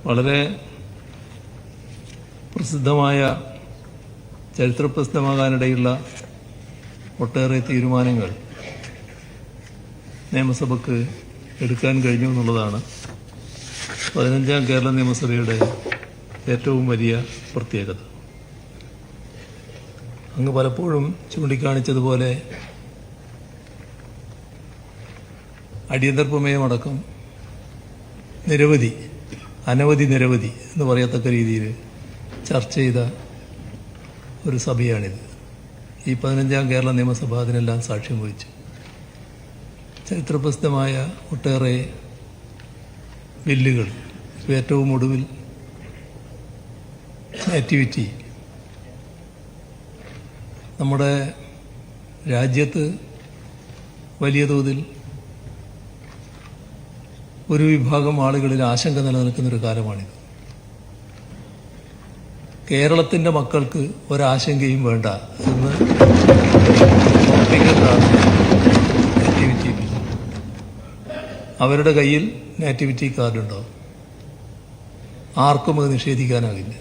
വളരെ പ്രസിദ്ധമായ ചരിത്രപ്രസിദ്ധമാകാനിടയുള്ള ഒട്ടേറെ തീരുമാനങ്ങൾ നിയമസഭയ്ക്ക് എടുക്കാൻ കഴിഞ്ഞു എന്നുള്ളതാണ് 15ാം കേരള നിയമസഭയുടെ ഏറ്റവും വലിയ പ്രത്യേകത. അങ്ങ് പലപ്പോഴും ചൂണ്ടിക്കാണിച്ചതുപോലെ അടിയന്തര പ്രമേയമടക്കം അനവധി എന്ന് പറയത്തക്ക രീതിയിൽ ചർച്ച ചെയ്ത ഒരു സഭയാണിത്. ഈ 15ാം കേരള നിയമസഭ അതിനെല്ലാം സാക്ഷ്യം വഹിച്ചു. ചരിത്രപ്രസിദ്ധമായ ഒട്ടേറെ ബില്ലുകൾ, ഏറ്റവും ഒടുവിൽ ആക്ടിവിറ്റി, നമ്മുടെ രാജ്യത്ത് വലിയ തോതിൽ ഒരു വിഭാഗം ആളുകളിൽ ആശങ്ക നിലനിൽക്കുന്നൊരു കാലമാണിത്. കേരളത്തിൻ്റെ മക്കൾക്ക് ഒരാശങ്കയും വേണ്ട എന്ന് ഉറപ്പിക്കുന്നതാണ് നാറ്റിവിറ്റി ബിൽ. അവരുടെ കയ്യിൽ നാറ്റിവിറ്റി കാർഡുണ്ടാവും. ആർക്കും അത് നിഷേധിക്കാനാകില്ല.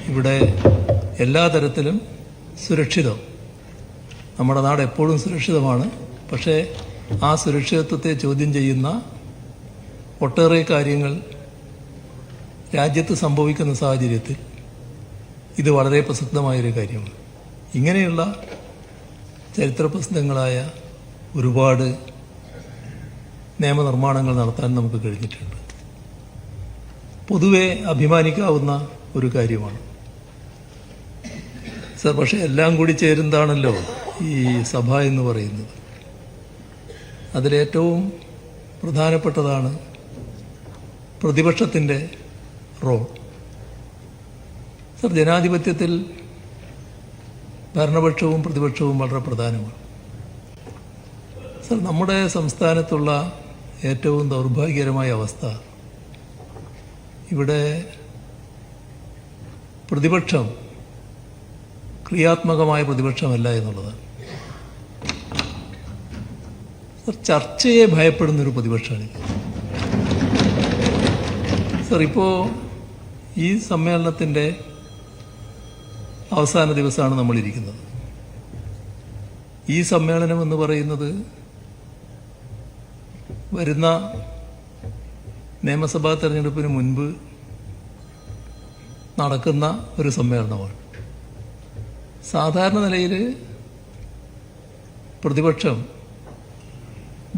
ഇവിടെ എല്ലാ തരത്തിലും സുരക്ഷിതം. നമ്മുടെ നാട് എപ്പോഴും സുരക്ഷിതമാണ്. പക്ഷേ ആ സുരക്ഷിതത്വത്തെ ചോദ്യം ചെയ്യുന്ന ഒട്ടേറെ കാര്യങ്ങൾ രാജ്യത്ത് സംഭവിക്കുന്ന സാഹചര്യത്തിൽ ഇത് വളരെ പ്രസക്തമായൊരു കാര്യമാണ്. ഇങ്ങനെയുള്ള ചരിത്രപ്രസിദ്ധങ്ങളായ ഒരുപാട് നിയമനിർമ്മാണങ്ങൾ നടത്താൻ നമുക്ക് കഴിഞ്ഞിട്ടുണ്ട്. പൊതുവെ അഭിമാനിക്കാവുന്ന ഒരു കാര്യമാണ് സർ. പക്ഷേ എല്ലാം കൂടി ചേരുന്നതാണല്ലോ ഈ സഭ എന്ന് പറയുന്നത്. അതിലേറ്റവും പ്രധാനപ്പെട്ടതാണ് പ്രതിപക്ഷത്തിൻ്റെ റോൾ. സർ, ജനാധിപത്യത്തിൽ ഭരണപക്ഷവും പ്രതിപക്ഷവും വളരെ പ്രധാനമാണ്. സർ, നമ്മുടെ സംസ്ഥാനത്തുള്ള ഏറ്റവും ദൗർഭാഗ്യകരമായ അവസ്ഥ, ഇവിടെ പ്രതിപക്ഷം ക്രിയാത്മകമായ പ്രതിപക്ഷമല്ല എന്നുള്ളതാണ്. സർ, ചർച്ചയെ ഭയപ്പെടുന്നൊരു പ്രതിപക്ഷമാണിത്. സർ, ഇപ്പോൾ ഈ സമ്മേളനത്തിൻ്റെ അവസാന ദിവസമാണ് നമ്മളിരിക്കുന്നത്. ഈ സമ്മേളനം എന്ന് പറയുന്നത് വരുന്ന നിയമസഭാ തെരഞ്ഞെടുപ്പിന് മുൻപ് നടക്കുന്ന ഒരു സമ്മേളനമാണ്. സാധാരണ നിലയിൽ പ്രതിപക്ഷം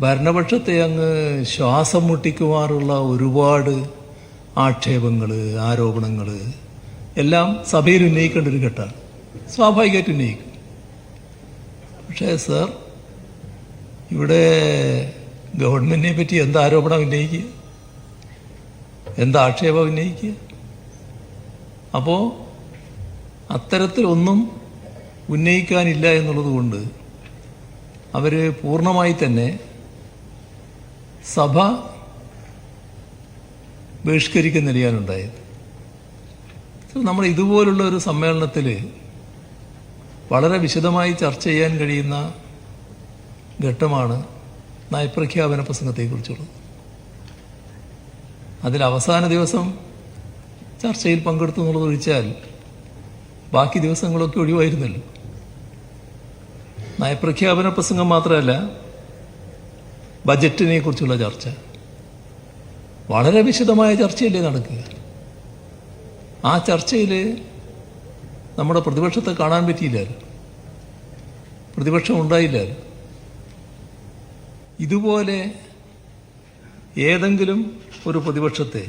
ഭരണപക്ഷത്തെ അങ്ങ് ശ്വാസം മുട്ടിക്കുമാറുള്ള ഒരുപാട് ആക്ഷേപങ്ങൾ, ആരോപണങ്ങൾ എല്ലാം സഭയിൽ ഉന്നയിക്കേണ്ട ഒരു ഘട്ടമാണ്. സ്വാഭാവികമായിട്ട് ഉന്നയിക്കും. പക്ഷേ സർ, ഇവിടെ ഗവൺമെന്റിനെ പറ്റി എന്ത് ആരോപണം ഉന്നയിക്കുക, എന്ത് ആക്ഷേപം ഉന്നയിക്കുക? അപ്പോൾ അത്തരത്തിലൊന്നും ഉന്നയിക്കാനില്ല എന്നുള്ളത് കൊണ്ട് അവർ പൂർണ്ണമായി തന്നെ സഭ ബഹിഷ്കരിക്കുന്ന നിലയാണുണ്ടായത്. നമ്മൾ ഇതുപോലുള്ള ഒരു സമ്മേളനത്തിൽ വളരെ വിശദമായി ചർച്ച ചെയ്യാൻ കഴിയുന്ന ഘട്ടമാണ് നയപ്രഖ്യാപന പ്രസംഗത്തെക്കുറിച്ചുള്ളത്. അതിൽ അവസാന ദിവസം ചർച്ചയിൽ പങ്കെടുത്തു എന്നുള്ളത് ഒഴിച്ചാൽ ബാക്കി ദിവസങ്ങളൊക്കെ ഒഴിവായിരുന്നല്ലോ. നയപ്രഖ്യാപന പ്രസംഗം മാത്രമല്ല, ബജറ്റിനെ കുറിച്ചുള്ള ചർച്ച വളരെ വിശദമായ ചർച്ചയല്ലേ നടക്കുക. ആ ചർച്ചയിൽ നമ്മുടെ പ്രതിപക്ഷത്തെ കാണാൻ പറ്റിയില്ലല്ലോ, പ്രതിപക്ഷം ഉണ്ടായില്ലല്ലോ. ഇതുപോലെ ഏതെങ്കിലും ഒരു പ്രതിപക്ഷത്തെ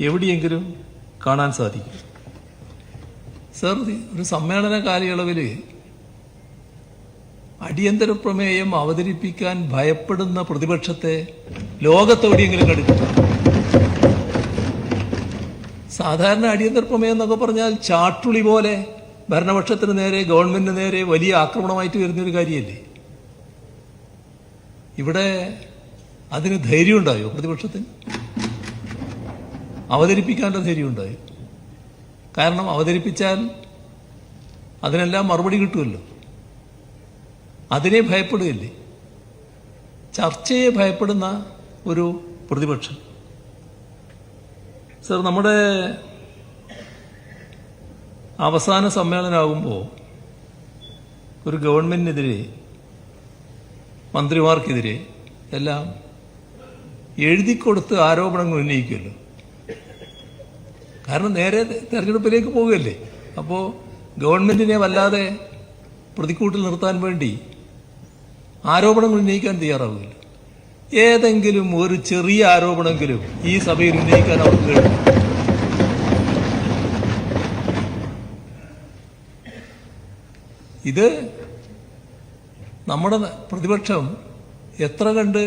എവിടെയെങ്കിലും കാണാൻ സാധിക്കും? സർ, ഒരു സമ്മേളന കാലയളവിൽ അടിയന്തര പ്രമേയം അവതരിപ്പിക്കാൻ ഭയപ്പെടുന്ന പ്രതിപക്ഷത്തെ ലോകത്തെവിടെയെങ്കിലും കണ്ടിട്ടുണ്ട്? സാധാരണ അടിയന്തര പ്രമേയം എന്നൊക്കെ പറഞ്ഞാൽ ചാട്ടുളി പോലെ ഭരണപക്ഷത്തിന് നേരെ, ഗവൺമെന്റിന് നേരെ വലിയ ആക്രമണമായിട്ട് വരുന്നൊരു കാര്യമല്ലേ. ഇവിടെ അതിന് ധൈര്യമുണ്ടായോ പ്രതിപക്ഷത്തിന്? അവതരിപ്പിക്കാനുള്ള ധൈര്യമുണ്ടായോ? കാരണം അവതരിപ്പിച്ചാൽ അതിനെല്ലാം മറുപടി കിട്ടുമല്ലോ. അതിനെ ഭയപ്പെടുകയല്ലേ. ചർച്ചയെ ഭയപ്പെടുന്ന ഒരു പ്രതിപക്ഷം സർ, നമ്മുടെ അവസാന സമ്മേളനമാകുമ്പോൾ ഒരു ഗവൺമെന്റിനെതിരെ, മന്ത്രിമാർക്കെതിരെ എല്ലാം എഴുതിക്കൊടുത്ത് ആരോപണങ്ങൾ ഉന്നയിക്കുമല്ലോ. കാരണം നേരെ തെരഞ്ഞെടുപ്പിലേക്ക് പോവുകയല്ലേ. അപ്പോൾ ഗവൺമെന്റിനെ വല്ലാതെ പ്രതിക്കൂട്ടിൽ നിർത്താൻ വേണ്ടി ആരോപണങ്ങൾ ഉന്നയിക്കാൻ തയ്യാറാവുകയില്ല. ഏതെങ്കിലും ഒരു ചെറിയ ആരോപണമെങ്കിലും ഈ സഭയിൽ ഉന്നയിക്കാൻ അവർക്ക് കഴിയും. ഇത് നമ്മുടെ പ്രതിപക്ഷം എത്ര കണ്ട്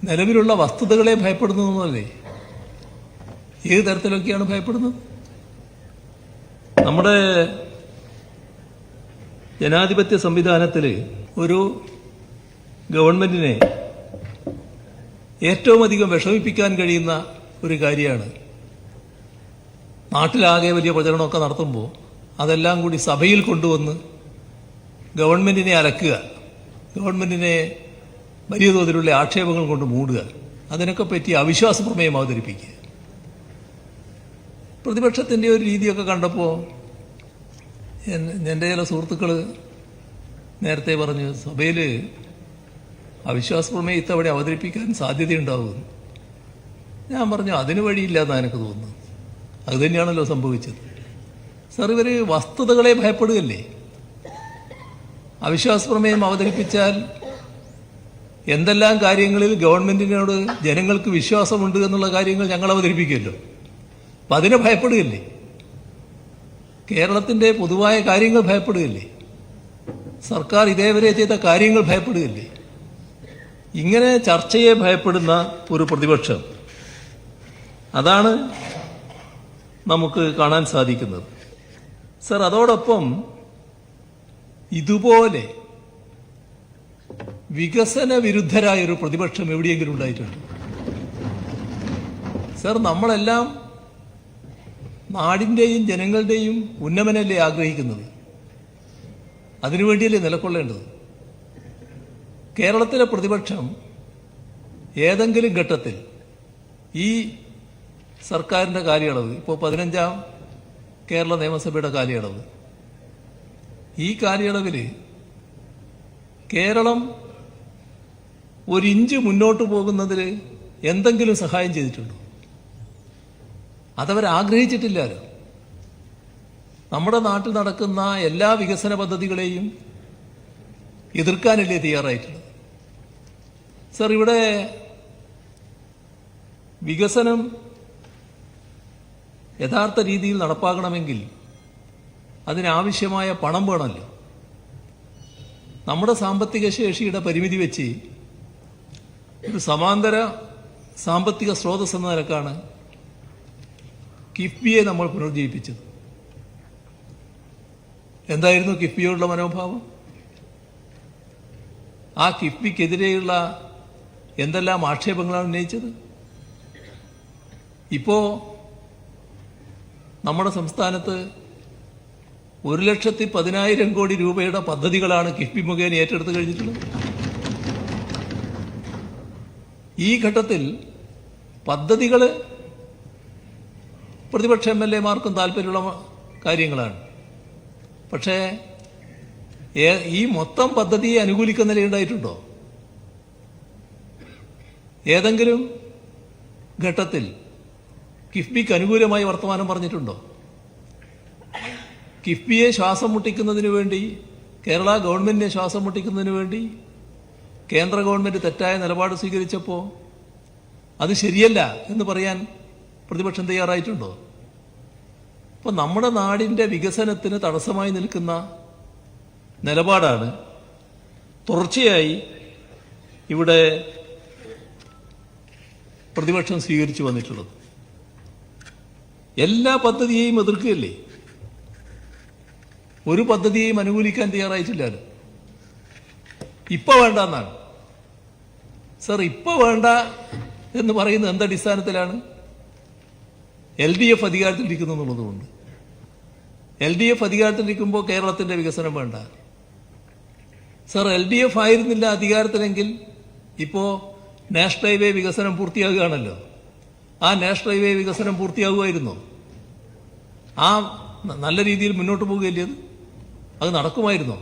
നിലവിലുള്ള വസ്തുതകളെ ഭയപ്പെടുന്നതെന്നല്ലേ. ഏത് തരത്തിലൊക്കെയാണ് ഭയപ്പെടുന്നത്? നമ്മുടെ ജനാധിപത്യ സംവിധാനത്തിൽ ഒരു ഗവൺമെന്റിനെ ഏറ്റവും അധികം വിഷമിപ്പിക്കാൻ കഴിയുന്ന ഒരു കാര്യമാണ് നാട്ടിലാകെ വലിയ പ്രചരണമൊക്കെ നടത്തുമ്പോൾ അതെല്ലാം കൂടി സഭയിൽ കൊണ്ടുവന്ന് ഗവൺമെന്റിനെ അലക്കുക, ഗവൺമെന്റിനെ വലിയ തോതിലുള്ള ആക്ഷേപങ്ങൾ കൊണ്ട് മൂടുക, അതിനൊക്കെ പറ്റി അവിശ്വാസ പ്രമേയം അവതരിപ്പിക്കുക. പ്രതിപക്ഷത്തിൻ്റെ ഒരു രീതിയൊക്കെ കണ്ടപ്പോൾ എൻ്റെ ചില സുഹൃത്തുക്കൾ നേരത്തെ പറഞ്ഞു, സഭയിൽ അവിശ്വാസ പ്രമേയം ഇത്തവണ അവതരിപ്പിക്കാൻ സാധ്യതയുണ്ടാവും. ഞാൻ പറഞ്ഞു, അതിന് വഴിയില്ലാന്നാണ് എനിക്ക് തോന്നുന്നത്. അത് തന്നെയാണല്ലോ സംഭവിച്ചത്. സർ, ഇവർ വസ്തുതകളെ ഭയപ്പെടുകയല്ലേ. അവിശ്വാസ പ്രമേയം അവതരിപ്പിച്ചാൽ എന്തെല്ലാം കാര്യങ്ങളിൽ ഗവൺമെന്റിനോട് ജനങ്ങൾക്ക് വിശ്വാസമുണ്ട് എന്നുള്ള കാര്യങ്ങൾ ഞങ്ങൾ അവതരിപ്പിക്കുമല്ലോ. അപ്പം അതിനെ ഭയപ്പെടുകയല്ലേ. കേരളത്തിന്റെ പൊതുവായ കാര്യങ്ങൾ ഭയപ്പെടുകയല്ലേ. സർക്കാർ ഇതേവരെ ചെയ്ത കാര്യങ്ങൾ ഭയപ്പെടുകയല്ലേ. ഇങ്ങനെ ചർച്ചയെ ഭയപ്പെടുന്ന ഒരു പ്രതിപക്ഷം, അതാണ് നമുക്ക് കാണാൻ സാധിക്കുന്നത്. സർ, അതോടൊപ്പം ഇതുപോലെ വികസന വിരുദ്ധരായൊരു പ്രതിപക്ഷം എവിടെയെങ്കിലും ഉണ്ടായിട്ടുണ്ട്? സർ, നമ്മളെല്ലാം നാടിൻ്റെയും ജനങ്ങളുടെയും ഉന്നമനല്ലേ ആഗ്രഹിക്കുന്നത്? അതിനുവേണ്ടിയല്ലേ നിലകൊള്ളേണ്ടത്? കേരളത്തിലെ പ്രതിപക്ഷം ഏതെങ്കിലും ഘട്ടത്തിൽ ഈ സർക്കാരിൻ്റെ കാലയളവ്, ഇപ്പോൾ 15ാം കേരള നിയമസഭയുടെ കാലയളവ്, ഈ കാലയളവിൽ കേരളം ഒരിഞ്ച് മുന്നോട്ട് പോകുന്നതിൽ എന്തെങ്കിലും സഹായം ചെയ്തിട്ടുണ്ടോ? അതവർ ആഗ്രഹിച്ചിട്ടില്ലല്ലോ. നമ്മുടെ നാട്ടിൽ നടക്കുന്ന എല്ലാ വികസന പദ്ധതികളെയും എതിർക്കാനല്ലേ തയ്യാറായിട്ടുള്ളത്? സർ, ഇവിടെ വികസനം യഥാർത്ഥ രീതിയിൽ നടപ്പാക്കണമെങ്കിൽ അതിനാവശ്യമായ പണം വേണമല്ലോ. നമ്മുടെ സാമ്പത്തിക ശേഷിയുടെ പരിമിതി വെച്ച് ഒരു സമാന്തര സാമ്പത്തിക സ്രോതസ് എന്ന നിലക്കാണ് കിഫ്ബിയെ നമ്മൾ പുനർജീവിപ്പിച്ചത്. എന്തായിരുന്നു കിഫ്ബിയോടുള്ള മനോഭാവം? ആ കിഫ്ബിക്കെതിരെയുള്ള എന്തെല്ലാം ആക്ഷേപങ്ങളാണ് ഉന്നയിച്ചത്? ഇപ്പോ നമ്മുടെ സംസ്ഥാനത്ത് 1,10,000 കോടി രൂപയുടെ പദ്ധതികളാണ് കിഫ്ബി മുഖേന ഏറ്റെടുത്ത് കഴിഞ്ഞിട്ടുള്ളത്. ഈ ഘട്ടത്തിൽ പദ്ധതികൾ പ്രതിപക്ഷ MLA-മാർക്കും താല്പര്യമുള്ള കാര്യങ്ങളാണ്. പക്ഷേ ഈ മൊത്തം പദ്ധതിയെ അനുകൂലിക്കുന്ന നിലയുണ്ടായിട്ടുണ്ടോ? ഏതെങ്കിലും ഘട്ടത്തിൽ കിഫ്ബിക്ക് അനുകൂലമായി വർത്തമാനം പറഞ്ഞിട്ടുണ്ടോ? കിഫ്ബിയെ ശ്വാസം മുട്ടിക്കുന്നതിന് വേണ്ടി, കേരള ഗവൺമെന്റിനെ ശ്വാസം മുട്ടിക്കുന്നതിന് വേണ്ടി കേന്ദ്ര ഗവൺമെന്റ് തെറ്റായ നിലപാട് സ്വീകരിച്ചപ്പോൾ അത് ശരിയല്ല എന്ന് പറയാൻ പ്രതിപക്ഷം തയ്യാറായിട്ടുണ്ടോ? അപ്പോൾ നമ്മുടെ നാടിൻ്റെ വികസനത്തിന് തടസ്സമായി നിൽക്കുന്ന നിലപാടാണ് തുടർച്ചയായി ഇവിടെ പ്രതിപക്ഷം സ്വീകരിച്ചു വന്നിട്ടുള്ളത്. എല്ലാ പദ്ധതിയെയും എതിർക്കുകയല്ലേ. ഒരു പദ്ധതിയെയും അനുകൂലിക്കാൻ തയ്യാറായിട്ടില്ലല്ലോ. ഇപ്പൊ വേണ്ട എന്നാണ്. സർ, ഇപ്പൊ വേണ്ട എന്ന് പറയുന്നത് എന്തടിസ്ഥാനത്തിലാണ്? LDF അധികാരത്തിലിരിക്കുന്നു എന്നുള്ളതുകൊണ്ട്. LDF അധികാരത്തിലിരിക്കുമ്പോൾ കേരളത്തിന്റെ വികസനം വേണ്ട. സർ, LDF ആയിരുന്നില്ല അധികാരത്തിലെങ്കിൽ ഇപ്പോ നാഷണൽ ഹൈവേ വികസനം പൂർത്തിയാകുകയാണല്ലോ. ആ നാഷണൽ ഹൈവേ വികസനം പൂർത്തിയാകുമായിരുന്നോ? ആ നല്ല രീതിയിൽ മുന്നോട്ട് പോവുകയല്ലേ അത് നടക്കുമായിരുന്നോ?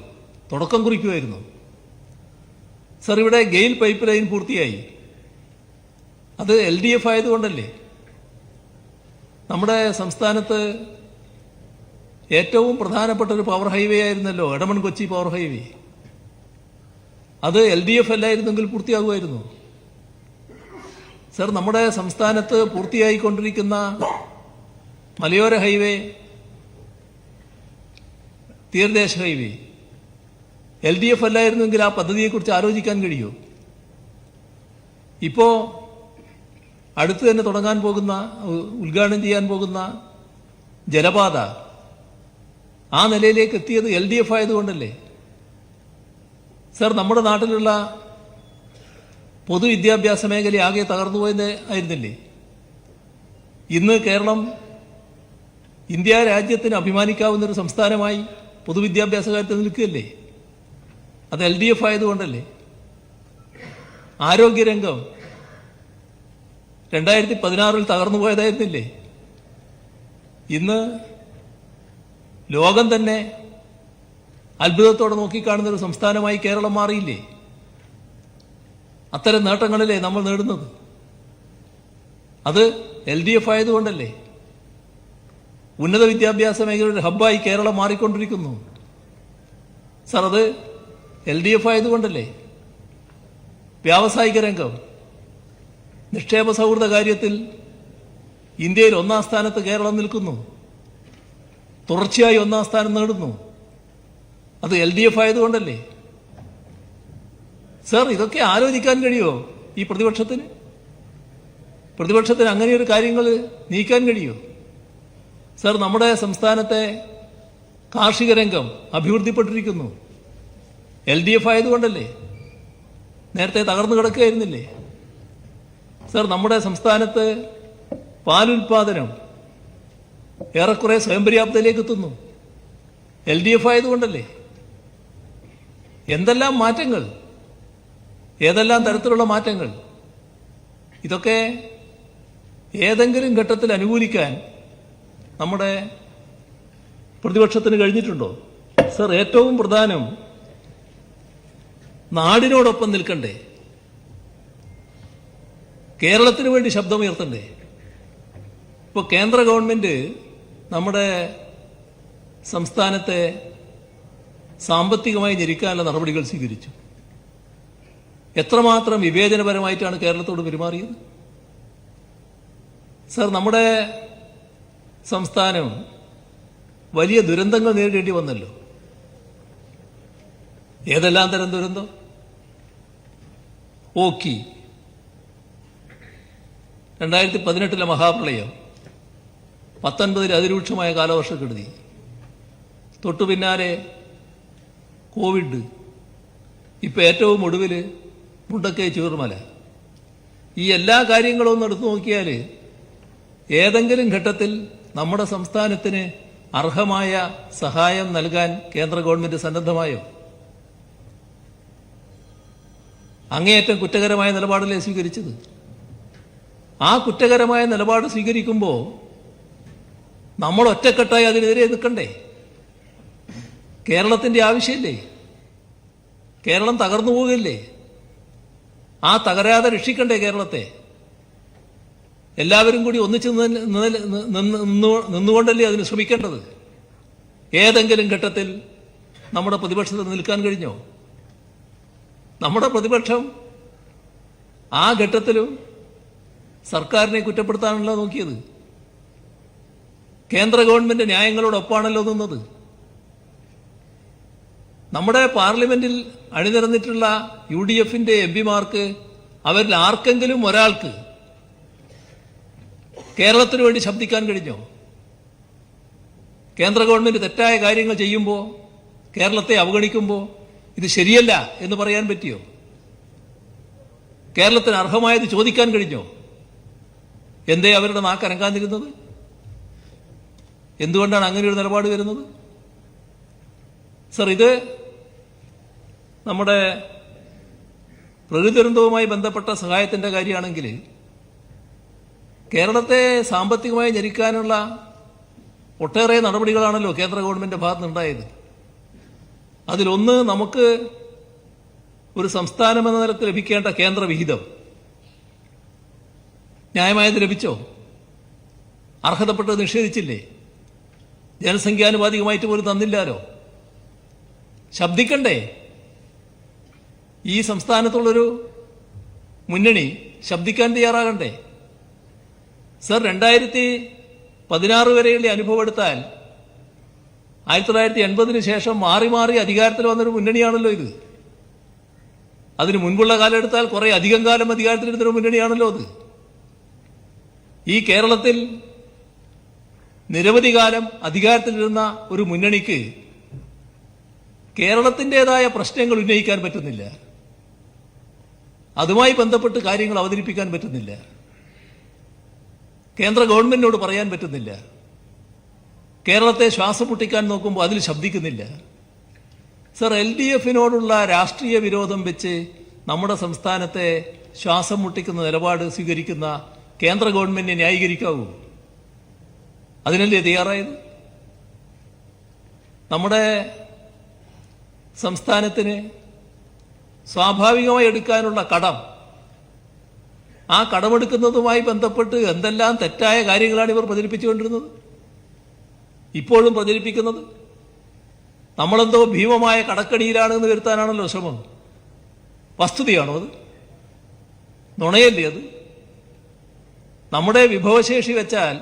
തുടക്കം കുറിക്കുമായിരുന്നോ? സർ, ഇവിടെ ഗെയിൽ പൈപ്പ് ലൈൻ പൂർത്തിയായി. അത് LDF ആയതുകൊണ്ടല്ലേ? നമ്മുടെ സംസ്ഥാനത്ത് ഏറ്റവും പ്രധാനപ്പെട്ട ഒരു പവർ ഹൈവേ ആയിരുന്നല്ലോ എടമൺ കൊച്ചി പവർ ഹൈവേ. അത് LDF അല്ലായിരുന്നെങ്കിൽ പൂർത്തിയാകുമായിരുന്നു. സർ, നമ്മുടെ സംസ്ഥാനത്ത് പൂർത്തിയായിക്കൊണ്ടിരിക്കുന്ന മലയോര ഹൈവേ, തീരദേശ ഹൈവേ LDF അല്ലായിരുന്നെങ്കിൽ ആ പദ്ധതിയെക്കുറിച്ച് ആലോചിക്കാൻ കഴിയുമോ? ഇപ്പോ അടുത്ത് തന്നെ തുടങ്ങാൻ പോകുന്ന, ഉദ്ഘാടനം ചെയ്യാൻ പോകുന്ന ജലപാത ആ നിലയിലേക്ക് എത്തിയത് LDF ആയതുകൊണ്ടല്ലേ? സർ, നമ്മുടെ നാട്ടിലുള്ള പൊതുവിദ്യാഭ്യാസ മേഖല ആകെ തകർന്നുപോയത് ആയിരുന്നില്ലേ? ഇന്ന് കേരളം ഇന്ത്യ രാജ്യത്തിന് അഭിമാനിക്കാവുന്നൊരു സംസ്ഥാനമായി പൊതുവിദ്യാഭ്യാസ കാര്യത്തിൽ നിൽക്കുകയല്ലേ? അത് LDF ആയതുകൊണ്ടല്ലേ? ആരോഗ്യരംഗം 2016 തകർന്നു പോയതായിരുന്നില്ലേ? ഇന്ന് ലോകം തന്നെ അത്ഭുതത്തോടെ നോക്കിക്കാണുന്ന ഒരു സംസ്ഥാനമായി കേരളം മാറിയില്ലേ? അത്തരം നേട്ടങ്ങളല്ലേ നമ്മൾ നേടുന്നത്? അത് LDF ആയതുകൊണ്ടല്ലേ? ഉന്നത വിദ്യാഭ്യാസ മേഖലയുടെ ഹബ്ബായി കേരളം മാറിക്കൊണ്ടിരിക്കുന്നു. സർ, അത് LDF ആയതുകൊണ്ടല്ലേ? വ്യാവസായിക രംഗം, നിക്ഷേപ സൗഹൃദ കാര്യത്തിൽ ഇന്ത്യയിൽ 1-ാം സ്ഥാനത്ത് കേരളം നിൽക്കുന്നു. തുടർച്ചയായി 1-ാം സ്ഥാനം നേടുന്നു. അത് LDF ആയതുകൊണ്ടല്ലേ? സർ, ഇതൊക്കെ ആലോചിക്കാൻ കഴിയുമോ ഈ പ്രതിപക്ഷത്തിന്? പ്രതിപക്ഷത്തിന് അങ്ങനെയൊരു കാര്യങ്ങൾ നീക്കാൻ കഴിയുമോ? സർ, നമ്മുടെ സംസ്ഥാനത്തെ കാർഷിക രംഗം അഭിവൃദ്ധിപ്പെട്ടിരിക്കുന്നു. LDF ആയതുകൊണ്ടല്ലേ? നേരത്തെ തകർന്നു കിടക്കുകയായിരുന്നില്ലേ? സർ, നമ്മുടെ സംസ്ഥാനത്ത് പാലുൽപാദനം ഏറെക്കുറെ സ്വയം പര്യാപ്തതയിലേക്ക് എത്തുന്നു. LDF ആയതുകൊണ്ടല്ലേ? എന്തെല്ലാം മാറ്റങ്ങൾ, ഏതെല്ലാം തരത്തിലുള്ള മാറ്റങ്ങൾ! ഇതൊക്കെ ഏതെങ്കിലും ഘട്ടത്തിൽ അനുകൂലിക്കാൻ നമ്മുടെ പ്രതിപക്ഷത്തിന് കഴിഞ്ഞിട്ടുണ്ടോ? സർ, ഏറ്റവും പ്രധാനം നാടിനോടൊപ്പം നിൽക്കണ്ടേ? കേരളത്തിന് വേണ്ടി ശബ്ദമുയർത്തണ്ടേ? ഇപ്പോൾ കേന്ദ്ര ഗവൺമെന്റ് നമ്മുടെ സംസ്ഥാനത്തെ സാമ്പത്തികമായി ഞെരുക്കാനുള്ള നടപടികൾ സ്വീകരിച്ചു. എത്രമാത്രം വിവേചനപരമായിട്ടാണ് കേരളത്തോട് പെരുമാറിയത്? സർ, നമ്മുടെ സംസ്ഥാനം വലിയ ദുരന്തങ്ങൾ നേരിടേണ്ടി വന്നല്ലോ. ഏതെല്ലാം തരം ദുരന്തം? ഓക്കി, 2018 മഹാപ്രളയം, 19 അതിരൂക്ഷമായ കാലവർഷക്കെടുതി, തൊട്ടു പിന്നാലെ കോവിഡ്, ഇപ്പം ഏറ്റവും ഒടുവിൽ മുണ്ടക്കൈ ചൂർമല. ഈ എല്ലാ കാര്യങ്ങളും ഒന്ന് എടുത്തു നോക്കിയാൽ ഏതെങ്കിലും ഘട്ടത്തിൽ നമ്മുടെ സംസ്ഥാനത്തിന് അർഹമായ സഹായം നൽകാൻ കേന്ദ്ര ഗവൺമെന്റ് സന്നദ്ധമായോ? അങ്ങേയറ്റം കുറ്റകരമായ നിലപാടല്ലേ സ്വീകരിച്ചത്? ആ കുറ്റകരമായ നിലപാട് സ്വീകരിക്കുമ്പോൾ നമ്മൾ ഒറ്റക്കെട്ടായി അതിനെതിരെ നിൽക്കണ്ടേ? കേരളത്തിന്റെ ആവശ്യമില്ലേ? കേരളം തകർന്നു പോകില്ലേ? ആ തകരാതെ രക്ഷിക്കണ്ടേ കേരളത്തെ? എല്ലാവരും കൂടി ഒന്നിച്ച് നിന്നുകൊണ്ടല്ലേ അതിന് ശ്രമിക്കേണ്ടത്? ഏതെങ്കിലും ഘട്ടത്തിൽ നമ്മുടെ പ്രതിപക്ഷത്തിന് നിൽക്കാൻ കഴിഞ്ഞോ? നമ്മുടെ പ്രതിപക്ഷം ആ ഘട്ടത്തിലും സർക്കാരിനെ കുറ്റപ്പെടുത്താണല്ലോ നോക്കിയത്. കേന്ദ്ര ഗവൺമെന്റ് ന്യായങ്ങളോടൊപ്പാണല്ലോ നിന്നത്. നമ്മുടെ പാർലമെന്റിൽ അണിനിരന്നിട്ടുള്ള UDFന്റെ MP-മാർക്ക് അവരിൽ ആർക്കെങ്കിലും ഒരാൾക്ക് കേരളത്തിന് വേണ്ടി ശബ്ദിക്കാൻ കഴിഞ്ഞോ? കേന്ദ്ര ഗവൺമെന്റ് തെറ്റായ കാര്യങ്ങൾ ചെയ്യുമ്പോൾ, കേരളത്തെ അവഗണിക്കുമ്പോൾ ഇത് ശരിയല്ല എന്ന് പറയാൻ പറ്റിയോ? കേരളത്തിന് അർഹമായത് ചോദിക്കാൻ കഴിഞ്ഞോ? എന്തേ അവരുടെ നാക്ക് അനങ്ങാതിരുന്നത്? എന്തുകൊണ്ടാണ് അങ്ങനെ ഒരു നിലപാട് വരുന്നത്? സർ, ഇത് നമ്മുടെ പ്രകൃതി ദുരന്തവുമായി ബന്ധപ്പെട്ട സഹായത്തിന്റെ കാര്യമാണെങ്കിൽ കേരളത്തെ സാമ്പത്തികമായി ഞെരുക്കാനുള്ള ഒട്ടേറെ നടപടികളാണല്ലോ കേന്ദ്ര ഗവൺമെന്റ് ഭാഗത്തുനിന്നുണ്ടായത്. അതിലൊന്ന്, നമുക്ക് ഒരു സംസ്ഥാനം എന്ന നിലക്ക് ലഭിക്കേണ്ട കേന്ദ്ര വിഹിതം ന്യായമായത് ലഭിച്ചോ? അർഹതപ്പെട്ടത് നിഷേധിച്ചില്ലേ? ജനസംഖ്യാനുപാതികമായിട്ട് പോലും തന്നില്ലാലോ. ശബ്ദിക്കണ്ടേ? ഈ സംസ്ഥാനത്തുള്ളൊരു മുന്നണി ശബ്ദിക്കാൻ തയ്യാറാകണ്ടേ? സർ, 2016 വരെയുള്ള അനുഭവം എടുത്താൽ 1980 ശേഷം മാറി മാറി അധികാരത്തിൽ വന്നൊരു മുന്നണിയാണല്ലോ ഇത്. അതിന് മുൻപുള്ള കാലം എടുത്താൽ കുറെ അധികം കാലം അധികാരത്തിലിരുന്നൊരു മുന്നണിയാണല്ലോ അത്. ഈ കേരളത്തിൽ നിരവധി കാലം അധികാരത്തിലിരുന്ന ഒരു മുന്നണിക്ക് കേരളത്തിൻ്റെതായ പ്രശ്നങ്ങൾ ഉന്നയിക്കാൻ പറ്റുന്നില്ല. അതുമായി ബന്ധപ്പെട്ട് കാര്യങ്ങൾ അവതരിപ്പിക്കാൻ പറ്റുന്നില്ല. കേന്ദ്ര ഗവൺമെന്റിനോട് പറയാൻ പറ്റുന്നില്ല. കേരളത്തെ ശ്വാസം മുട്ടിക്കാൻ നോക്കുമ്പോൾ അതിൽ ശബ്ദിക്കുന്നില്ല. സർ, LDFനോടുള്ള രാഷ്ട്രീയ വിരോധം വെച്ച് നമ്മുടെ സംസ്ഥാനത്തെ ശ്വാസം മുട്ടിക്കുന്ന നിലപാട് സ്വീകരിക്കുന്ന കേന്ദ്ര ഗവൺമെന്റിനെ ന്യായീകരിക്കാവൂ? അതിനല്ലേ തയ്യാറായത്? നമ്മുടെ സംസ്ഥാനത്തിന് സ്വാഭാവികമായി എടുക്കാനുള്ള കടം, ആ കടമെടുക്കുന്നതുമായി ബന്ധപ്പെട്ട് എന്തെല്ലാം തെറ്റായ കാര്യങ്ങളാണ് ഇവർ പ്രചരിപ്പിച്ചുകൊണ്ടിരുന്നത്, ഇപ്പോഴും പ്രചരിപ്പിക്കുന്നത്. നമ്മളെന്തോ ഭീമമായ കടക്കണിയിലാണെന്ന് വരുത്താനാണല്ലോ ശ്രമം. വസ്തുതയാണോ അത്? നുണയല്ലേ അത്? നമ്മുടെ വിഭവശേഷി വെച്ചാൽ,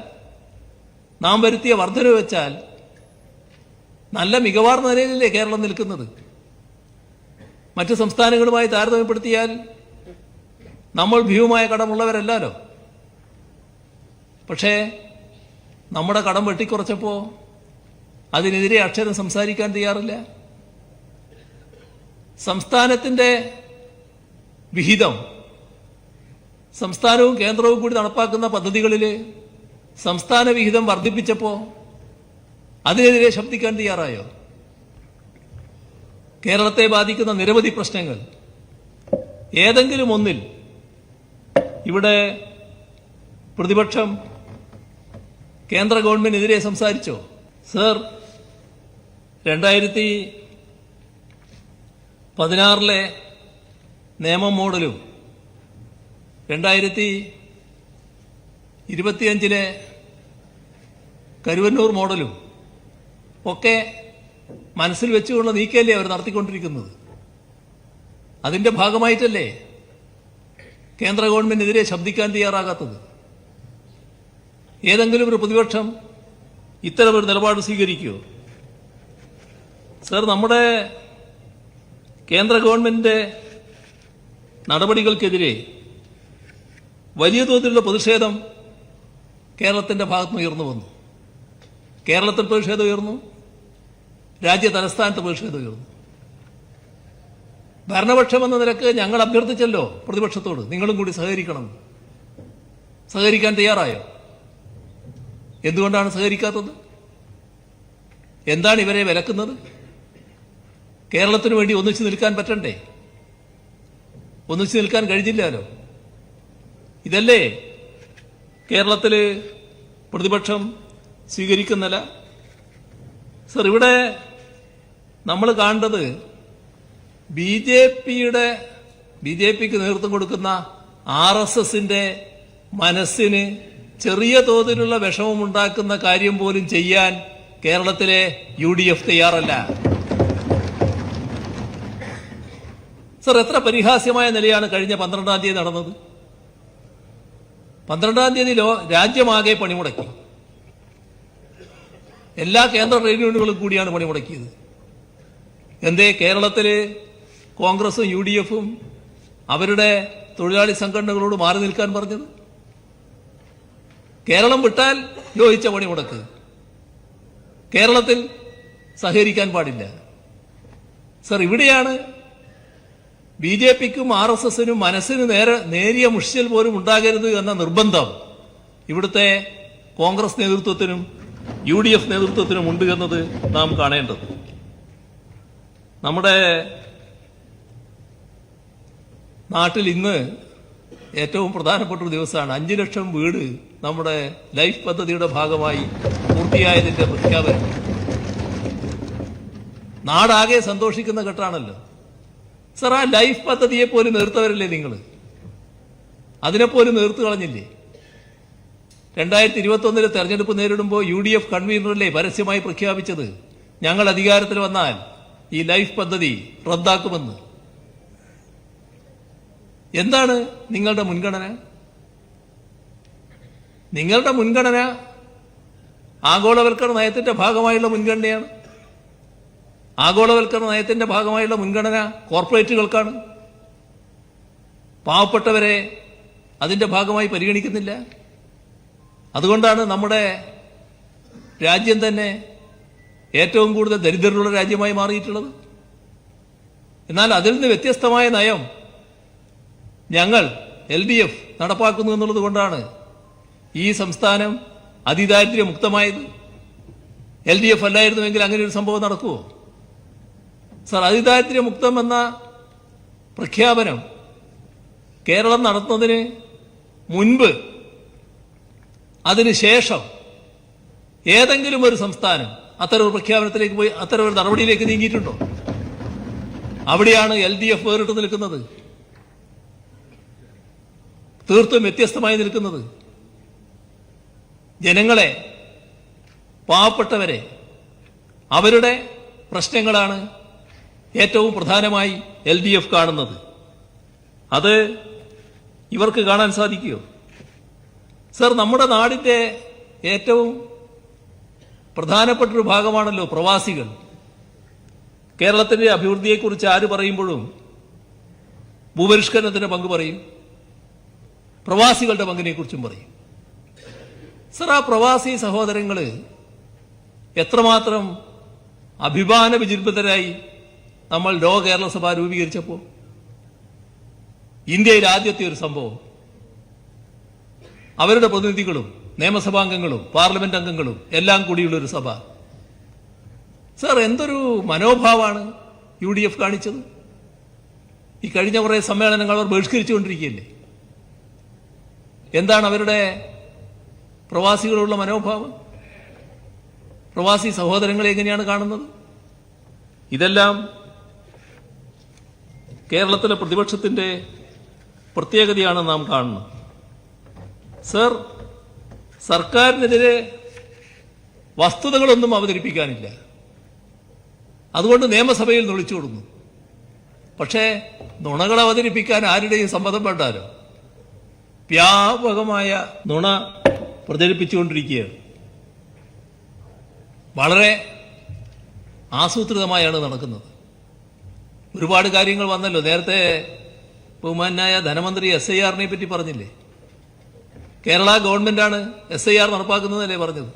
നാം വരുത്തിയ വർധന വെച്ചാൽ നല്ല മികവാർന്ന നിലയിലല്ലേ കേരളം നിൽക്കുന്നത്. മറ്റ് സംസ്ഥാനങ്ങളുമായി താരതമ്യപ്പെടുത്തിയാൽ നമ്മൾ ഭീമമായ കടമുള്ളവരല്ലോ. പക്ഷേ നമ്മുടെ കടം വെട്ടിക്കുറച്ചപ്പോൾ അതിനെതിരെ അക്ഷരം സംസാരിക്കാൻ തയ്യാറില്ല. സംസ്ഥാനത്തിന്റെ വിഹിതം സംസ്ഥാനവും കേന്ദ്രവും കൂടി നടപ്പാക്കുന്ന പദ്ധതികളിൽ സംസ്ഥാന വിഹിതം വർദ്ധിപ്പിച്ചപ്പോൾ അതിനെതിരെ ശബ്ദിക്കാൻ തയ്യാറായോ? കേരളത്തെ ബാധിക്കുന്ന നിരവധി പ്രശ്നങ്ങൾ ഏതെങ്കിലും ഒന്നിൽ ഇവിടെ പ്രതിപക്ഷം കേന്ദ്ര ഗവൺമെന്റിനെതിരെ സംസാരിച്ചോ? സർ, 2016 നിയമം മോഡലും 2025 കരുവന്നൂർ മോഡലും ഒക്കെ മനസ്സിൽ വെച്ചുകൊണ്ട് നീക്കല്ലേ അവർ നടത്തിക്കൊണ്ടിരിക്കുന്നത്. അതിന്റെ ഭാഗമായിട്ടല്ലേ കേന്ദ്ര ഗവൺമെന്റിനെതിരെ ശബ്ദിക്കാൻ തയ്യാറാകാത്തത്? ഏതെങ്കിലും ഒരു പ്രതിപക്ഷം ഇത്തരമൊരു നിലപാട് സ്വീകരിക്കുമോ? സർ, നമ്മുടെ കേന്ദ്ര ഗവൺമെന്റിന്റെ നടപടികൾക്കെതിരെ വലിയ തോതിലുള്ള പ്രതിഷേധം കേരളത്തിന്റെ ഭാഗത്തുനിന്ന് ഉയർന്നു വന്നു. കേരളത്തിൽ പ്രതിഷേധം ഉയർന്നു, രാജ്യ തലസ്ഥാനത്ത് പ്രതിഷേധം ഉയർന്നു. ഭരണപക്ഷം എന്ന നിലക്ക് ഞങ്ങൾ അഭ്യർത്ഥിച്ചല്ലോ പ്രതിപക്ഷത്തോട്, നിങ്ങളും കൂടി സഹകരിക്കണം. സഹകരിക്കാൻ തയ്യാറായോ? എന്തുകൊണ്ടാണ് സഹകരിക്കാത്തത്? എന്താണ് ഇവരെ വിലക്കുന്നത്? കേരളത്തിനു വേണ്ടി ഒന്നിച്ചു നിൽക്കാൻ പറ്റണ്ടേ? ഒന്നിച്ചു നിൽക്കാൻ കഴിഞ്ഞില്ലല്ലോ. ഇതല്ലേ കേരളത്തിൽ പ്രതിപക്ഷം സ്വീകരിക്കുന്നില്ല? സർ, ഇവിടെ നമ്മൾ കാണേണ്ടത് ബി ജെ പിക്ക് നേതൃത്വം കൊടുക്കുന്ന RSSന്റെ മനസ്സിന് ചെറിയ തോതിലുള്ള വിഷമമുണ്ടാക്കുന്ന കാര്യം പോലും ചെയ്യാൻ കേരളത്തിലെ UDF തയ്യാറല്ല. സർ, എത്ര പരിഹാസ്യമായ നിലയാണ് കഴിഞ്ഞ 12-ാം തീയതി നടന്നത്. 12-ാം തീയതി രാജ്യമാകെ പണിമുടക്കി. എല്ലാ കേന്ദ്ര ട്രേഡ് യൂണിയനുകളും കൂടിയാണ് പണിമുടക്കിയത്. എന്തേ കേരളത്തില് കോൺഗ്രസും UDFും അവരുടെ തൊഴിലാളി സംഘടനകളോട് മാറി നിൽക്കാൻ പറഞ്ഞത്? കേരളം വിട്ടാൽ യോജിച്ച പണിമുടക്ക്, കേരളത്തിൽ സഹകരിക്കാൻ പാടില്ല. സർ, ഇവിടെയാണ് BJPക്കും RSSനും മനസ്സിന് നേരിയ മുഷിച്ചൽ പോലും ഉണ്ടാകരുത് എന്ന നിർബന്ധം ഇവിടുത്തെ കോൺഗ്രസ് നേതൃത്വത്തിനും UDF നേതൃത്വത്തിനും ഉണ്ട് എന്നത് നാം കാണേണ്ടത്. നമ്മുടെ നാട്ടിൽ ഇന്ന് ഏറ്റവും പ്രധാനപ്പെട്ട ഒരു ദിവസമാണ്. 5 ലക്ഷം വീട് നമ്മുടെ ലൈഫ് പദ്ധതിയുടെ ഭാഗമായി പൂർത്തിയായതിന്റെ പ്രഖ്യാപനം. നാടാകെ സന്തോഷിക്കുന്ന ഘട്ടമാണല്ലോ. സർ, ആ ലൈഫ് പദ്ധതിയെ പോലും നിർത്തവരല്ലേ നിങ്ങൾ? അതിനെപ്പോലും നിർത്ത് കളഞ്ഞില്ലേ? 2021 തെരഞ്ഞെടുപ്പ് നേരിടുമ്പോൾ UDF കൺവീനറല്ലേ പരസ്യമായി പ്രഖ്യാപിച്ചത് ഞങ്ങൾ അധികാരത്തിൽ വന്നാൽ ഈ ലൈഫ് പദ്ധതി റദ്ദാക്കുമെന്ന്. എന്താണ് നിങ്ങളുടെ മുൻഗണന? നിങ്ങളുടെ മുൻഗണന ആഗോളവൽക്കരണ നയത്തിന്റെ ഭാഗമായുള്ള മുൻഗണനയാണ്. ആഗോളവൽക്കരണ നയത്തിന്റെ ഭാഗമായുള്ള മുൻഗണന കോർപ്പറേറ്റുകൾക്കാണ്. പാവപ്പെട്ടവരെ അതിന്റെ ഭാഗമായി പരിഗണിക്കുന്നില്ല. അതുകൊണ്ടാണ് നമ്മുടെ രാജ്യം തന്നെ ഏറ്റവും കൂടുതൽ ദരിദ്രരുള്ള രാജ്യമായി മാറിയിട്ടുള്ളത്. എന്നാൽ അതിൽ നിന്ന് വ്യത്യസ്തമായ നയം ഞങ്ങൾ LDF നടപ്പാക്കുന്നു എന്നുള്ളത് കൊണ്ടാണ് ഈ സംസ്ഥാനം അതിദാരിദ്ര്യമുക്തമായത്. LDF അല്ലായിരുന്നുവെങ്കിൽ അങ്ങനെ ഒരു സംഭവം നടക്കുമോ? സർ, അതിദാരിദ്ര്യമുക്തം എന്ന പ്രഖ്യാപനം കേരളം നടത്തുന്നതിന് മുൻപ് അതിനുശേഷം ഏതെങ്കിലും ഒരു സംസ്ഥാനം അത്തരം ഒരു പ്രഖ്യാപനത്തിലേക്ക് പോയി അത്തരം ഒരു നടപടിയിലേക്ക് നീങ്ങിയിട്ടുണ്ടോ? അവിടെയാണ് LDF വേറിട്ട് നിൽക്കുന്നത്, തീർത്തും വ്യത്യസ്തമായി നിൽക്കുന്നത്. ജനങ്ങളെ, പാവപ്പെട്ടവരെ, അവരുടെ പ്രശ്നങ്ങളാണ് ഏറ്റവും പ്രധാനമായി LDF കാണുന്നത്. അത് ഇവർക്ക് കാണാൻ സാധിക്കുമോ? സർ, നമ്മുടെ നാടിന്റെ ഏറ്റവും പ്രധാനപ്പെട്ടൊരു ഭാഗമാണല്ലോ പ്രവാസികൾ. കേരളത്തിന്റെ അഭിവൃദ്ധിയെക്കുറിച്ച് ആര് പറയുമ്പോഴും ഭൂപരിഷ്കരണത്തിന്റെ പങ്ക് പറയും, പ്രവാസികളുടെ പങ്കിനെ കുറിച്ചും പറയും. സർ, ആ പ്രവാസി സഹോദരങ്ങള് എത്രമാത്രം അഭിമാന വിജൃംഭിതരായി നമ്മൾ കേരള സഭ രൂപീകരിച്ചപ്പോൾ. ഇന്ത്യയിൽ ആദ്യത്തെ ഒരു സംഭവം, അവരുടെ പ്രതിനിധികളും നിയമസഭാംഗങ്ങളും പാർലമെന്റ് അംഗങ്ങളും എല്ലാം കൂടിയുള്ള ഒരു സഭ. സർ, എന്തൊരു മനോഭാവമാണ് UDF കാണിച്ചത്. ഈ കഴിഞ്ഞ കുറെ സമ്മേളനങ്ങൾ അവർ ബഹിഷ്കരിച്ചുകൊണ്ടിരിക്കുകയല്ലേ. എന്താണ് അവരുടെ പ്രവാസികളുള്ള മനോഭാവം? പ്രവാസി സഹോദരങ്ങളെ എങ്ങനെയാണ് കാണുന്നത്? ഇതെല്ലാം കേരളത്തിലെ പ്രതിപക്ഷത്തിന്റെ പ്രത്യേകതയാണ് നാം കാണുന്നത്. സർ, സർക്കാരിനെതിരെ വസ്തുതകളൊന്നും അവതരിപ്പിക്കാനില്ല, അതുകൊണ്ട് നിയമസഭയിൽ നുളിച്ചോടുന്നു. പക്ഷേ നുണകൾ അവതരിപ്പിക്കാൻ ആരുടെയും സമ്മതം വേണ്ടാലോ. വ്യാപകമായ നുണ പ്രചരിപ്പിച്ചുകൊണ്ടിരിക്കുകയാണ്. വളരെ ആസൂത്രിതമായാണ് നടക്കുന്നത്. ഒരുപാട് കാര്യങ്ങൾ വന്നല്ലോ. നേരത്തെ ബഹുമാനായ ധനമന്ത്രി SIR-നെ പറ്റി പറഞ്ഞില്ലേ? കേരള ഗവൺമെന്റാണ് SIR നടപ്പാക്കുന്നതല്ലേ പറഞ്ഞത്.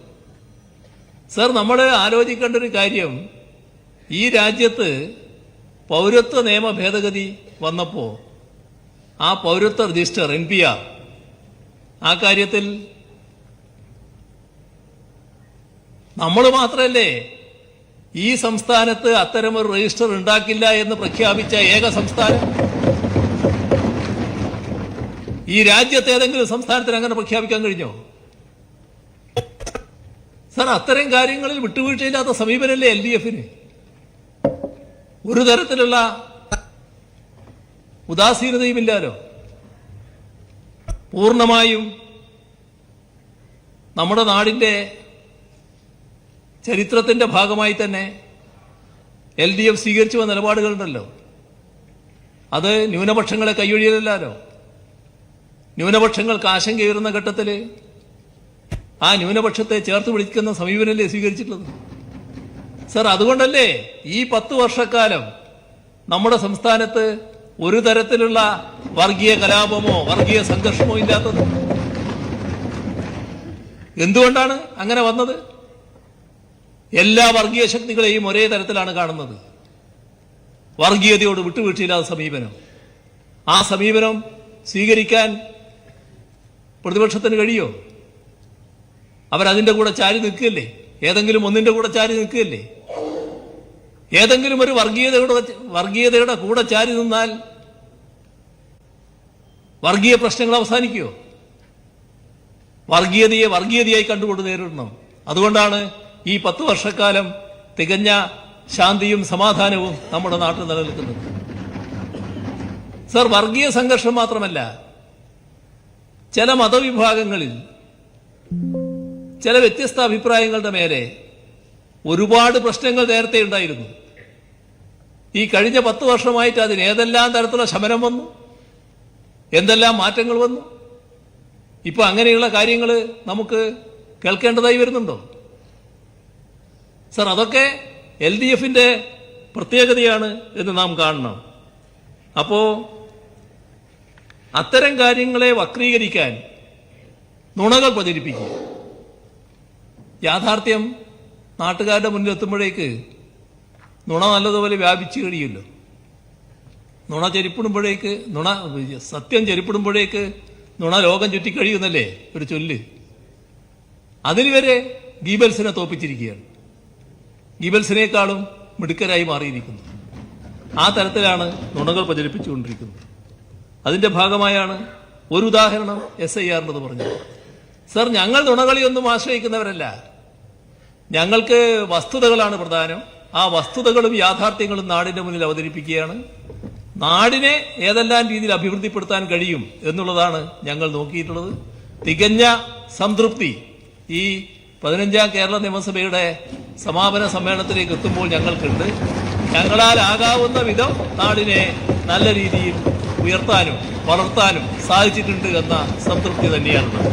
സർ, നമ്മൾ ആലോചിക്കേണ്ട ഒരു കാര്യം, ഈ രാജ്യത്ത് പൗരത്വ നിയമ ഭേദഗതി വന്നപ്പോൾ ആ പൗരത്വ രജിസ്റ്റർ NPR, ആ കാര്യത്തിൽ നമ്മൾ മാത്രമല്ലേ ഈ സംസ്ഥാനത്ത് അത്തരമൊരു രജിസ്റ്റർ ഉണ്ടാക്കില്ല എന്ന് പ്രഖ്യാപിച്ച ഏക സംസ്ഥാനം. ഈ രാജ്യത്ത് ഏതെങ്കിലും സംസ്ഥാനത്തിന് അങ്ങനെ പ്രഖ്യാപിക്കാൻ കഴിഞ്ഞോ? സർ, അത്തരം കാര്യങ്ങളിൽ വിട്ടുവീഴ്ചയില്ലാത്ത സമീപനമല്ലേ LDF-ന്. ഒരു തരത്തിലുള്ള ഉദാസീനതയുമില്ലാലോ. പൂർണ്ണമായും നമ്മുടെ നാടിന്റെ ചരിത്രത്തിന്റെ ഭാഗമായി തന്നെ LDF സ്വീകരിച്ചു വന്ന നിലപാടുകളുണ്ടല്ലോ. അത് ന്യൂനപക്ഷങ്ങളെ കൈയൊഴിയലല്ലോ. ന്യൂനപക്ഷങ്ങൾക്ക് ആശങ്കയുയർന്ന ഘട്ടത്തിൽ ആ ന്യൂനപക്ഷത്തെ ചേർത്ത് പിടിക്കുന്ന സമീപനമല്ലേ സ്വീകരിച്ചിട്ടുള്ളത്. സർ, അതുകൊണ്ടല്ലേ ഈ 10 വർഷക്കാലം നമ്മുടെ സംസ്ഥാനത്ത് ഒരു തരത്തിലുള്ള വർഗീയ കലാപമോ വർഗീയ സംഘർഷമോ ഇല്ലാത്തത്. എന്തുകൊണ്ടാണ് അങ്ങനെ വന്നത്? എല്ലാ വർഗീയ ശക്തികളെയും ഒരേ തരത്തിലാണ് കാണുന്നത്. വർഗീയതയോട് വിട്ടുവീഴ്ചയില്ലാത്ത സമീപനം. ആ സമീപനം സ്വീകരിക്കാൻ പ്രതിപക്ഷത്തിന് കഴിയോ? അവരതിന്റെ കൂടെ ചാരി നിൽക്കുകയല്ലേ? ഏതെങ്കിലും ഒന്നിന്റെ കൂടെ ചാരി നിൽക്കുകയല്ലേ? ഏതെങ്കിലും ഒരു വർഗീയതയുടെ കൂടെ ചാരി നിന്നാൽ വർഗീയ പ്രശ്നങ്ങൾ അവസാനിക്കുമോ? വർഗീയതയെ വർഗീയതയായി കണ്ടുകൊണ്ട് നേരിടണം. അതുകൊണ്ടാണ് ഈ 10 വർഷക്കാലം തികഞ്ഞ ശാന്തിയും സമാധാനവും നമ്മുടെ നാട്ടിൽ നിലനിൽക്കുന്നത്. സർ, വർഗീയ സംഘർഷം മാത്രമല്ല, ചില മതവിഭാഗങ്ങളിൽ ചില വ്യത്യസ്ത അഭിപ്രായങ്ങളുടെ മേലെ ഒരുപാട് പ്രശ്നങ്ങൾ നേരത്തെ ഉണ്ടായിരുന്നു. ഈ കഴിഞ്ഞ 10 വർഷമായിട്ട് അതിന് ഏതെല്ലാം തരത്തിലുള്ള ശമനം വന്നു, എന്തെല്ലാം മാറ്റങ്ങൾ വന്നു. ഇപ്പൊ അങ്ങനെയുള്ള കാര്യങ്ങൾ നമുക്ക് കേൾക്കേണ്ടതായി വരുന്നുണ്ടോ? സർ, അതൊക്കെ LDFന്റെ പ്രത്യേകതയാണ് എന്ന് നാം കാണണം. അപ്പോ അത്തരം കാര്യങ്ങളെ വക്രീകരിക്കാൻ നുണകൾ പ്രചരിപ്പിക്കുക. യാഥാർത്ഥ്യം നാട്ടുകാരുടെ മുന്നിലെത്തുമ്പോഴേക്ക് നുണ നല്ലതുപോലെ വ്യാപിച്ചു കഴിയുമല്ലോ. സത്യം ചെരിപ്പിടുമ്പോഴേക്ക് നുണ ലോകം ചുറ്റിക്കഴിയുന്നല്ലേ ഒരു ചൊല്ല്. അതിന് വരെ ഗീബൽസിനെ തോപ്പിച്ചിരിക്കുകയാണ്. ഗീബൽസിനേക്കാളും മിടുക്കരായി മാറിയിരിക്കുന്നു. ആ തരത്തിലാണ് നുണകൾ പ്രചരിപ്പിച്ചുകൊണ്ടിരിക്കുന്നത്. അതിന്റെ ഭാഗമായാണ് ഒരു ഉദാഹരണം SIR പറഞ്ഞത്. സർ, ഞങ്ങൾ നുണകളിയൊന്നും ആശ്രയിക്കുന്നവരല്ല. ഞങ്ങൾക്ക് വസ്തുതകളാണ് പ്രധാനം. ആ വസ്തുതകളും യാഥാർത്ഥ്യങ്ങളും നാടിന്റെ മുന്നിൽ അവതരിപ്പിക്കുകയാണ്. നാടിനെ ഏതെല്ലാം രീതിയിൽ അഭിവൃദ്ധിപ്പെടുത്താൻ കഴിയും എന്നുള്ളതാണ് ഞങ്ങൾ നോക്കിയിട്ടുള്ളത്. തികഞ്ഞ സംതൃപ്തി ഈ 15ാം കേരള നിയമസഭയുടെ സമാപന സമ്മേളനത്തിലേക്ക് എത്തുമ്പോൾ ഞങ്ങൾക്കുണ്ട്. ഞങ്ങളാൽ ആകാവുന്ന വിധം നാടിനെ നല്ല രീതിയിൽ ഉയർത്താനും വളർത്താനും സാധിച്ചിട്ടുണ്ട് എന്ന സംതൃപ്തി തന്നെയാണുള്ളത്.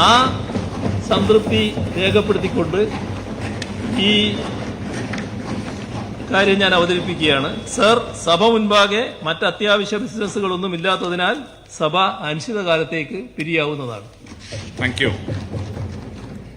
ആ സംതൃപ്തി രേഖപ്പെടുത്തിക്കൊണ്ട് ഈ കാര്യം ഞാൻ അവതരിപ്പിക്കുകയാണ്. സർ, സഭ മുൻപാകെ മറ്റ് അത്യാവശ്യ ബിസിനസ്സുകളൊന്നും ഇല്ലാത്തതിനാൽ സഭ അനിശ്ചിതകാലത്തേക്ക് പിരിയാവുന്നതാണ്. Thank you.